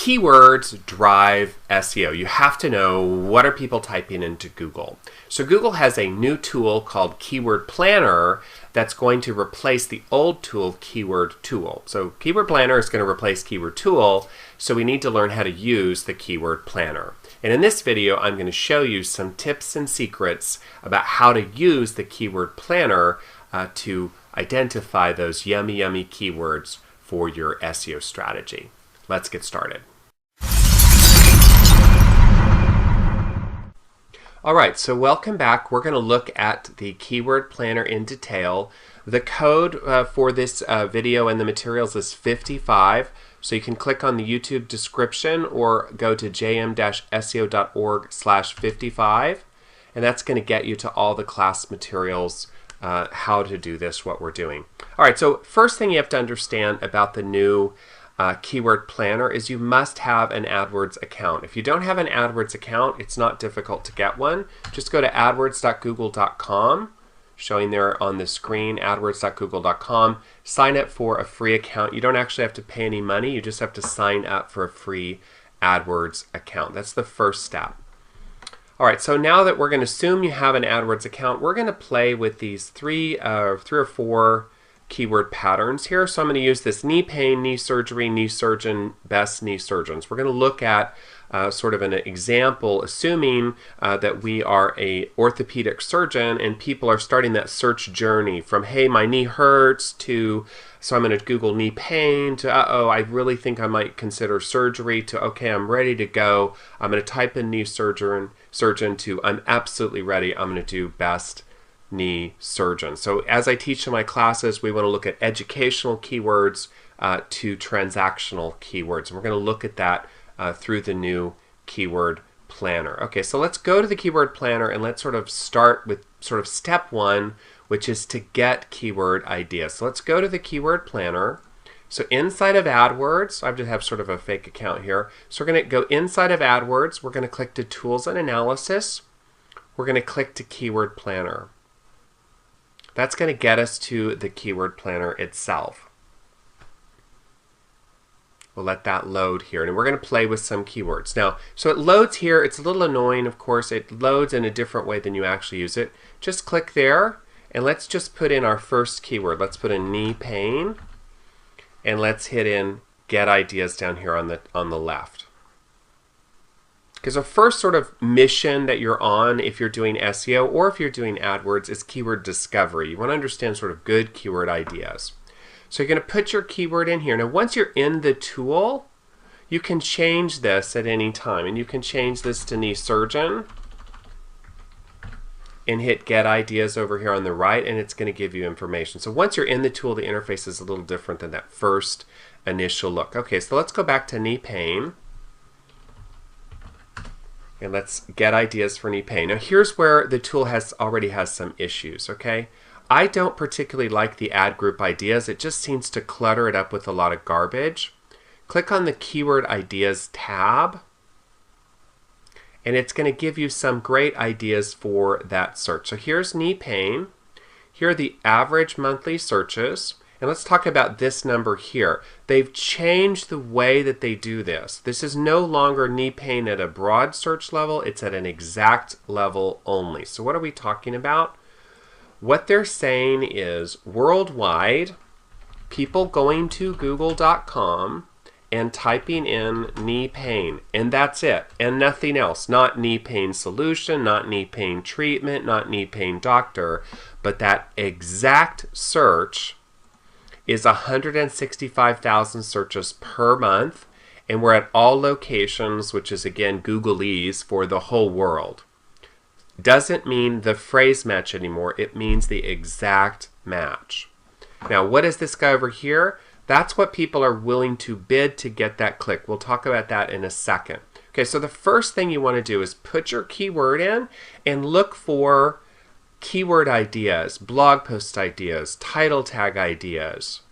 Keywords drive SEO. You have to know what are people typing into Google. So Google has a new tool called Keyword Planner that's going to replace the old tool, Keyword Tool. So Keyword Planner is going to replace Keyword Tool, so we need to learn how to use the Keyword Planner. And in this video, I'm going to show you some tips and secrets about how to use the Keyword Planner to identify those yummy keywords for your SEO strategy. Let's get started. All right, so welcome back. We're going to look at the Keyword Planner in detail. The code for this video and the materials is 55. So you can click on the YouTube description or go to jm-seo.org/55. And that's going to get you to all the class materials, how to do this, what we're doing. All right, so first thing you have to understand about the new Keyword Planner is you must have an AdWords account. If you don't have an AdWords account, it's not difficult to get one. Just go to adwords.google.com, showing there on the screen, adwords.google.com. Sign up for a free account. You don't actually have to pay any money. You just have to sign up for a free AdWords account. That's the first step. All right, so now that we're going to assume you have an AdWords account, we're going to play with these three or four keyword patterns here. So I'm going to use this knee pain, knee surgery, knee surgeon, best knee surgeons. We're going to look at sort of an example, assuming that we are a orthopedic surgeon and people are starting that search journey from, hey, my knee hurts, to, so I'm going to Google knee pain, to, uh-oh, I really think I might consider surgery, to, okay, I'm ready to go. I'm going to type in knee surgeon, to, I'm absolutely ready. I'm going to do best knee surgeon. So as I teach in my classes, we want to look at educational keywords to transactional keywords. And we're going to look at that through the new Keyword Planner. Okay, so let's go to the Keyword Planner and let's sort of start with sort of step one, which is to get keyword ideas. So let's go to the Keyword Planner. So inside of AdWords, I just have sort of a fake account here. So we're going to go inside of AdWords. We're going to click to Tools and Analysis. We're going to click to Keyword Planner. That's going to get us to the Keyword Planner itself. We'll let that load here, and we're going to play with some keywords. Now, so it loads here. It's a little annoying, of course. It loads in a different way than you actually use it. Just click there, and let's just put in our first keyword. Let's put in knee pain, and let's hit in get ideas down here on the left. Because the first sort of mission that you're on if you're doing SEO or if you're doing AdWords is keyword discovery. You want to understand sort of good keyword ideas. So you're going to put your keyword in here. Now once you're in the tool, you can change this at any time. And you can change this to knee surgeon and hit get ideas over here on the right, and it's going to give you information. So once you're in the tool, the interface is a little different than that first initial look. Okay, so let's go back to knee pain. And let's get ideas for knee pain. Now here's where the tool already has some issues, okay? I don't particularly like the ad group ideas. It just seems to clutter it up with a lot of garbage. Click on the Keyword Ideas tab, and it's going to give you some great ideas for that search. So here's knee pain. Here are the average monthly searches. And let's talk about this number here. They've changed the way that they do this. This is no longer knee pain at a broad search level. It's at an exact level only. So what are we talking about? What they're saying is worldwide, people going to google.com and typing in knee pain, and that's it, and nothing else. Not knee pain solution, not knee pain treatment, not knee pain doctor, but that exact search is 165,000 searches per month, and we're at all locations, which is again Googleese for the whole world. Doesn't mean the phrase match anymore, it means the exact match. Now what is this guy over here? That's what people are willing to bid to get that click. We'll talk about that in a second. Okay, so the first thing you want to do is put your keyword in and look for keyword ideas, blog post ideas, title tag ideas.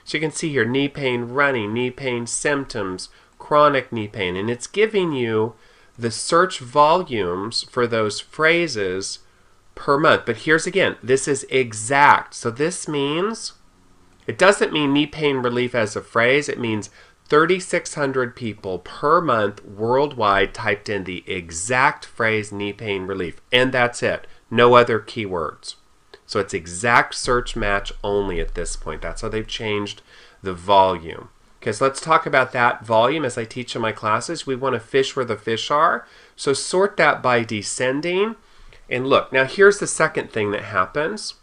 So you can see here knee pain running, knee pain symptoms, chronic knee pain, and it's giving you the search volumes for those phrases per month. But here's again, this is exact. So this means, it doesn't mean knee pain relief as a phrase, it means 3,600 people per month worldwide typed in the exact phrase knee pain relief, and that's it. No other keywords. So it's exact search match only at this point. That's how they've changed the volume. Okay, so let's talk about that volume as I teach in my classes. We want to fish where the fish are. So sort that by descending. And look, now here's the second thing that happens.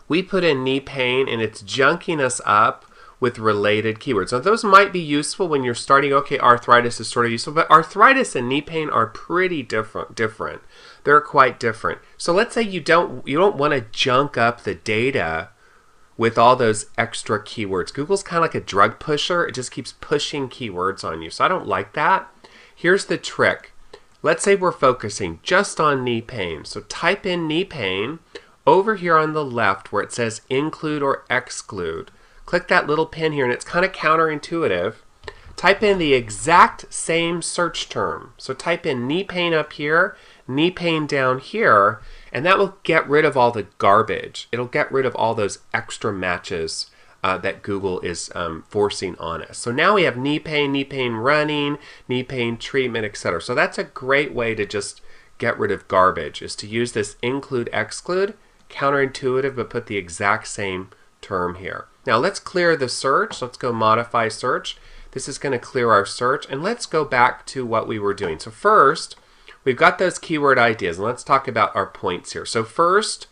We put in knee pain and it's junking us up with related keywords. Now those might be useful when you're starting, okay, arthritis is sort of useful, but arthritis and knee pain are pretty different. They're quite different. So let's say you don't want to junk up the data with all those extra keywords. Google's kind of like a drug pusher. It just keeps pushing keywords on you. So I don't like that. Here's the trick. Let's say we're focusing just on knee pain. So type in knee pain over here on the left where it says include or exclude. Click that little pin here, and it's kind of counterintuitive. Type in the exact same search term. So type in knee pain up here, knee pain down here, and that will get rid of all the garbage. It'll get rid of all those extra matches that Google is forcing on us. So now we have knee pain running, knee pain treatment, etc. So that's a great way to just get rid of garbage, is to use this include, exclude, counterintuitive, but put the exact same term here. Now let's clear the search. Let's go modify search. This is going to clear our search, and let's go back to what we were doing. So first, we've got those keyword ideas, and let's talk about our points here. So first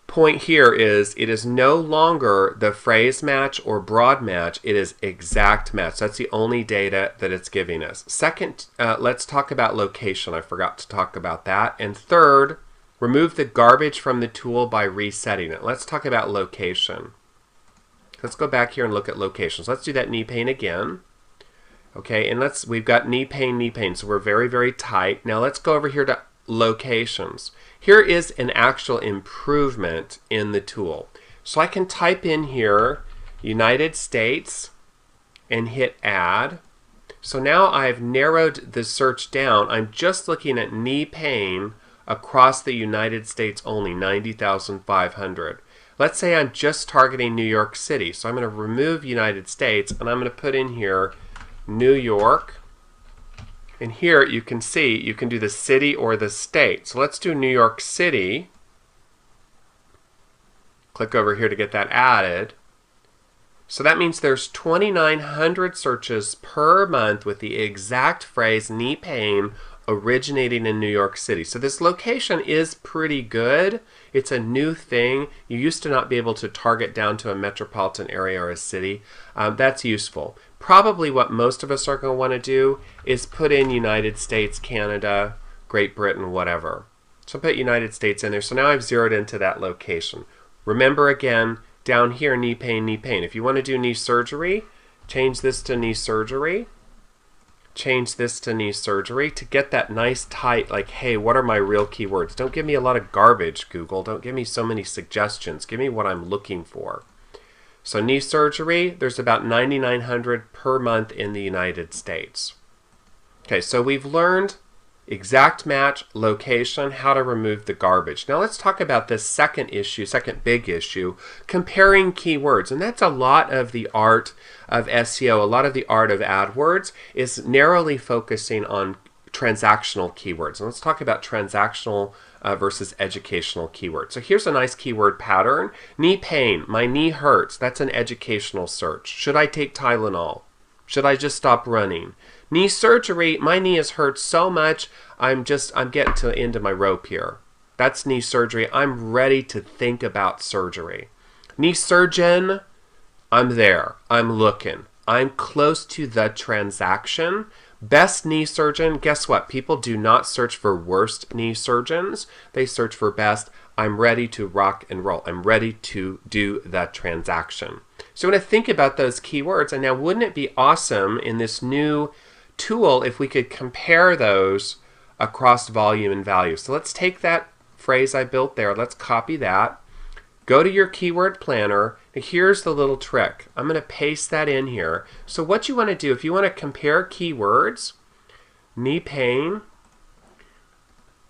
point here is it is no longer the phrase match or broad match, it is exact match. That's the only data that it's giving us. Second, let's talk about location. I forgot to talk about that. And third, remove the garbage from the tool by resetting it. Let's talk about location. Let's go back here and look at locations. Let's do that knee pain again. Okay, and we've got knee pain, so we're very, very tight. Now let's go over here to locations. Here is an actual improvement in the tool. So I can type in here United States and hit add. So now I've narrowed the search down. I'm just looking at knee pain across the United States only, 90,500. Let's say I'm just targeting New York City. So I'm going to remove United States and I'm going to put in here New York. And here you can see you can do the city or the state. So let's do New York City. Click over here to get that added. So that means there's 2,900 searches per month with the exact phrase knee pain originating in New York City. So this location is pretty good. It's a new thing. You used to not be able to target down to a metropolitan area or a city. That's useful. Probably what most of us are going to want to do is put in United States, Canada, Great Britain, whatever. So put United States in there. So now I've zeroed into that location. Remember again, down here, knee pain, knee pain. If you want to do knee surgery, change this to knee surgery. Change this to knee surgery to get that nice tight, like, hey, what are my real keywords? Don't give me a lot of garbage, Google. Don't give me so many suggestions. Give me what I'm looking for. So knee surgery, there's about 9,900 per month in the United States. Okay, so we've learned exact match, location, how to remove the garbage. Now let's talk about this second big issue, comparing keywords. And that's a lot of the art of SEO, a lot of the art of AdWords is narrowly focusing on transactional keywords. And let's talk about transactional versus educational keywords. So here's a nice keyword pattern. Knee pain, my knee hurts. That's an educational search. Should I take Tylenol? Should I just stop running? Knee surgery, my knee has hurt so much, I'm getting to the end of my rope here. That's knee surgery. I'm ready to think about surgery. Knee surgeon, I'm there. I'm looking. I'm close to the transaction. Best knee surgeon, guess what? People do not search for worst knee surgeons. They search for best. I'm ready to rock and roll. I'm ready to do the transaction. So I'm going to think about those keywords. And now wouldn't it be awesome in this new tool if we could compare those across volume and value? So let's take that phrase I built there. Let's copy that. Go to your keyword planner. And here's the little trick. I'm going to paste that in here. So what you want to do, if you want to compare keywords, knee pain,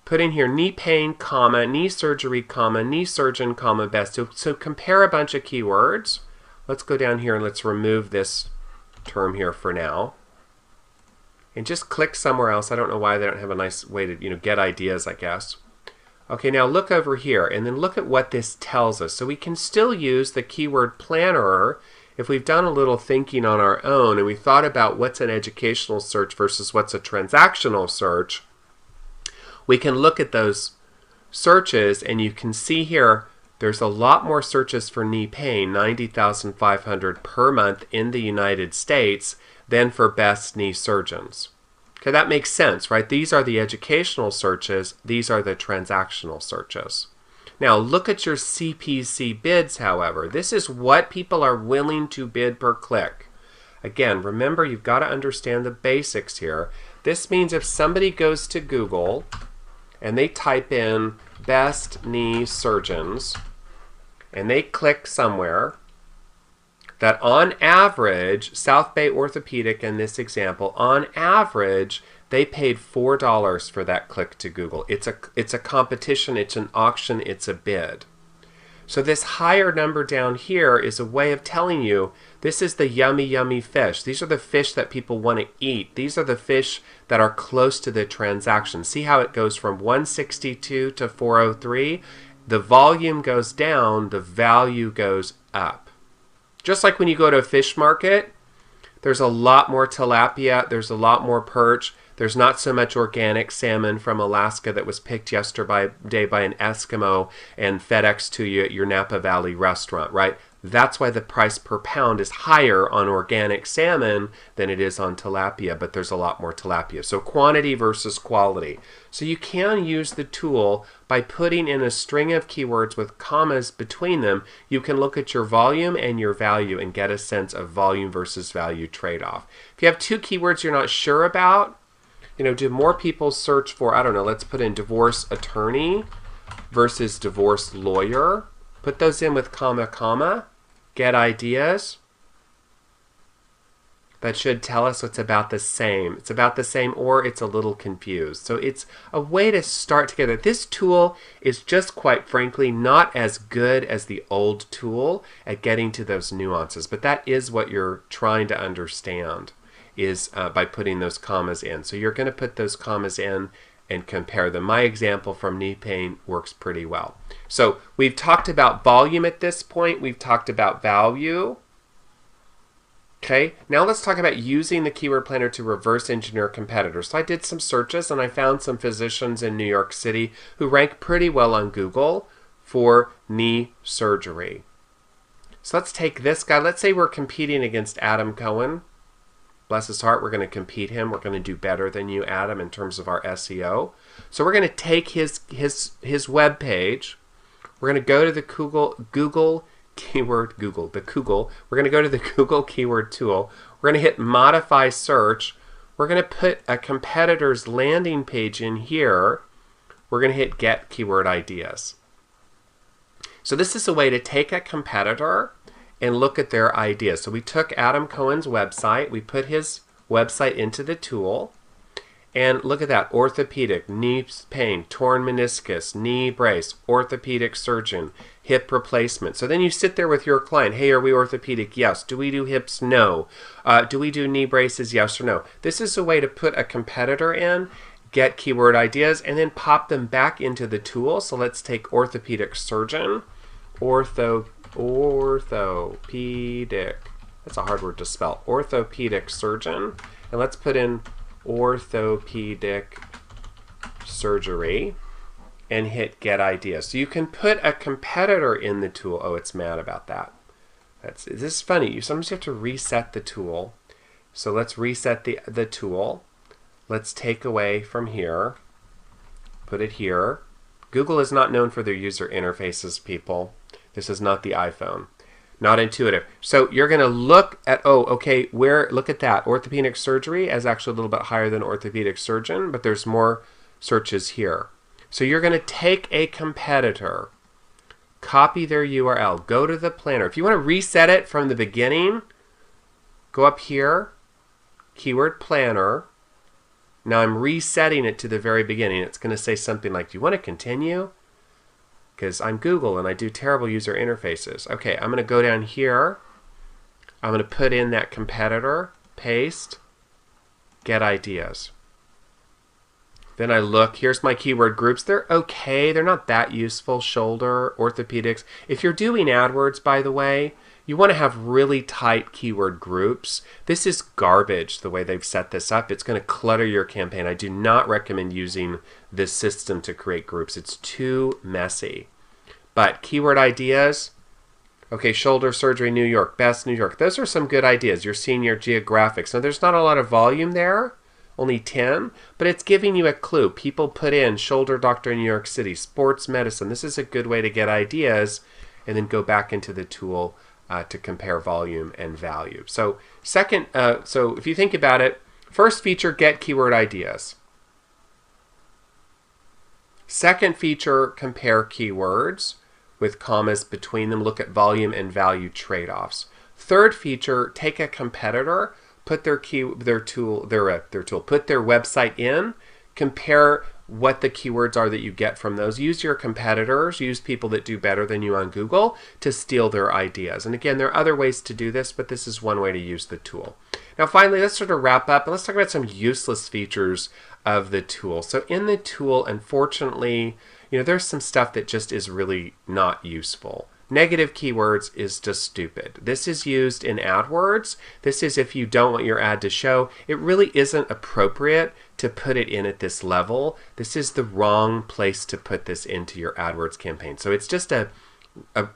put in here knee pain, comma, knee surgery, comma, knee surgeon, comma, best. So compare a bunch of keywords. Let's go down here and let's remove this term here for now. And just click somewhere else. I don't know why they don't have a nice way to, get ideas, I guess. Okay, now look over here and then look at what this tells us. So we can still use the keyword planner if we've done a little thinking on our own and we thought about what's an educational search versus what's a transactional search. We can look at those searches and you can see here there's a lot more searches for knee pain, 90,500 per month in the United States, than for best knee surgeons. Okay, that makes sense, right? These are the educational searches. These are the transactional searches. Now, look at your CPC bids, however. This is what people are willing to bid per click. Again, remember, you've got to understand the basics here. This means if somebody goes to Google and they type in best knee surgeons and they click somewhere, that on average, South Bay Orthopedic in this example, on average, they paid $4 for that click to Google. It's a competition, it's an auction, it's a bid. So this higher number down here is a way of telling you this is the yummy, yummy fish. These are the fish that people want to eat. These are the fish that are close to the transaction. See how it goes from 162 to 403? The volume goes down, the value goes up. Just like when you go to a fish market, there's a lot more tilapia, there's a lot more perch, there's not so much organic salmon from Alaska that was picked yesterday by an Eskimo and FedEx to you at your Napa Valley restaurant, right? That's why the price per pound is higher on organic salmon than it is on tilapia, but there's a lot more tilapia. So quantity versus quality. So you can use the tool by putting in a string of keywords with commas between them. You can look at your volume and your value and get a sense of volume versus value trade-off. If you have two keywords you're not sure about, do more people search for, I don't know, let's put in divorce attorney versus divorce lawyer. Put those in with comma, comma, get ideas. That should tell us it's about the same. It's about the same or it's a little confused. So it's a way to start together. This tool is just quite frankly not as good as the old tool at getting to those nuances, but that is what you're trying to understand is by putting those commas in. So you're going to put those commas in and compare them. My example from knee pain works pretty well. So we've talked about volume at this point. We've talked about value. Okay, now let's talk about using the keyword planner to reverse engineer competitors. So I did some searches and I found some physicians in New York City who rank pretty well on Google for knee surgery. So let's take this guy. Let's say we're competing against Adam Cohen. Bless his heart, we're going to compete him. We're going to do better than you, Adam, in terms of our SEO. So we're going to take his web page. We're going to go to the Google keyword. We're going to go to the Google keyword tool. We're going to hit modify search. We're going to put a competitor's landing page in here. We're going to hit get keyword ideas. So this is a way to take a competitor and look at their ideas. So we took Adam Cohen's website, we put his website into the tool, and look at that, orthopedic, knee pain, torn meniscus, knee brace, orthopedic surgeon, hip replacement. So then you sit there with your client, hey, are we orthopedic? Yes. Do we do hips? No. Do we do knee braces? Yes or no. This is a way to put a competitor in, get keyword ideas, and then pop them back into the tool. So let's take orthopedic surgeon, orthopedic, that's a hard word to spell, orthopedic surgeon, and let's put in orthopedic surgery and hit get ideas. So you can put a competitor in the tool. Oh, it's mad about that. This is funny. You sometimes have to reset the tool. So let's reset the tool. Let's take away from here, put it here. Google is not known for their user interfaces, people. This is not the iPhone. Not intuitive. So you're going to look at, look at that. Orthopedic surgery is actually a little bit higher than orthopedic surgeon, but there's more searches here. So you're going to take a competitor, copy their URL, go to the planner. If you want to reset it from the beginning, go up here, keyword planner. Now I'm resetting it to the very beginning. It's going to say something like, do you want to continue? Because I'm Google and I do terrible user interfaces. Okay, I'm going to go down here. I'm going to put in that competitor. paste, get ideas. Then I look, here's my keyword groups. They're okay, they're not that useful. Shoulder, orthopedics. If you're doing AdWords, by the way, you want to have really tight keyword groups. This is garbage the way they've set this up. It's going to clutter your campaign. I do not recommend using this system to create groups. It's too messy. But keyword ideas, okay, shoulder surgery, New York, best New York. Those are some good ideas. You're seeing your geographics. Now there's not a lot of volume there, only 10, but it's giving you a clue. People put in shoulder doctor in New York City, sports medicine. This is a good way to get ideas and then go back into the tool to compare volume and value. So so if you think about it, first feature, get keyword ideas. Second feature, compare keywords with commas between them, look at volume and value trade-offs. Third feature, take a competitor, put their website in, compare what the keywords are that you get from those. Use your competitors, use people that do better than you on Google to steal their ideas. And again, there are other ways to do this, but this is one way to use the tool. Now finally, let's sort of wrap up and let's talk about some useless features of the tool. So in the tool, unfortunately, there's some stuff that just is really not useful. Negative keywords is just stupid. This is used in AdWords. This is if you don't want your ad to show. It really isn't appropriate to put it in at this level. This is the wrong place to put this into your AdWords campaign. So it's just a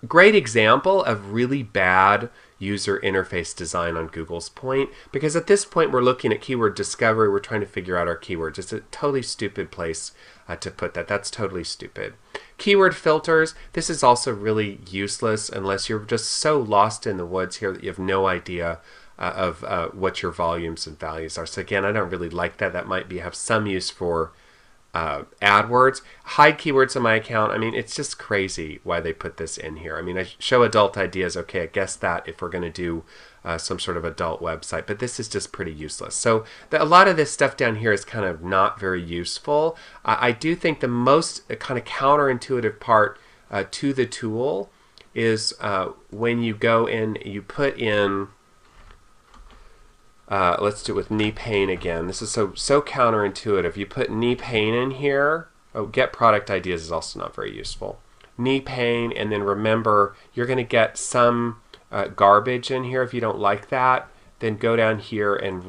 great example of really bad user interface design on Google's point, because at this point we're looking at keyword discovery, we're trying to figure out our keywords. It's a totally stupid place to put that. That's totally stupid. Keyword filters, this is also really useless unless you're just so lost in the woods here that you have no idea of what your volumes and values are. So again, I don't really like that. That might have some use for AdWords. Hide keywords on my account. I mean, it's just crazy why they put this in here. I mean, I show adult ideas. Okay, I guess that if we're going to do some sort of adult website, but this is just pretty useless. So a lot of this stuff down here is kind of not very useful. I do think the most kind of counterintuitive part to the tool is when you go in, you put in let's do it with knee pain again. This is so counterintuitive. You put knee pain in here. Oh, get product ideas is also not very useful. Knee pain, and then remember, you're going to get some garbage in here. If you don't like that, then go down here and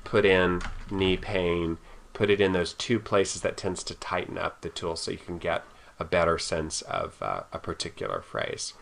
put in knee pain. Put it in those two places that tends to tighten up the tool so you can get a better sense of a particular phrase.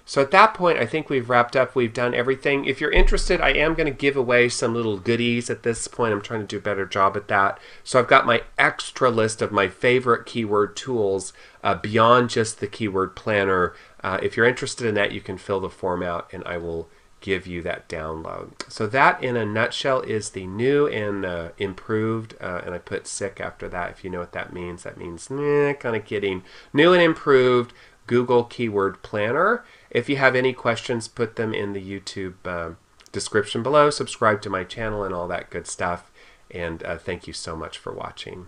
So at that point, I think we've wrapped up. We've done everything. If you're interested, I am going to give away some little goodies at this point. I'm trying to do a better job at that. So I've got my extra list of my favorite keyword tools beyond just the keyword planner. If you're interested in that, you can fill the form out and I will give you that download. So that in a nutshell is the new and improved, and I put sick after that. If you know what that means kind of kidding. New and improved Google Keyword Planner. If you have any questions, put them in the YouTube description below. Subscribe to my channel and all that good stuff. And thank you so much for watching.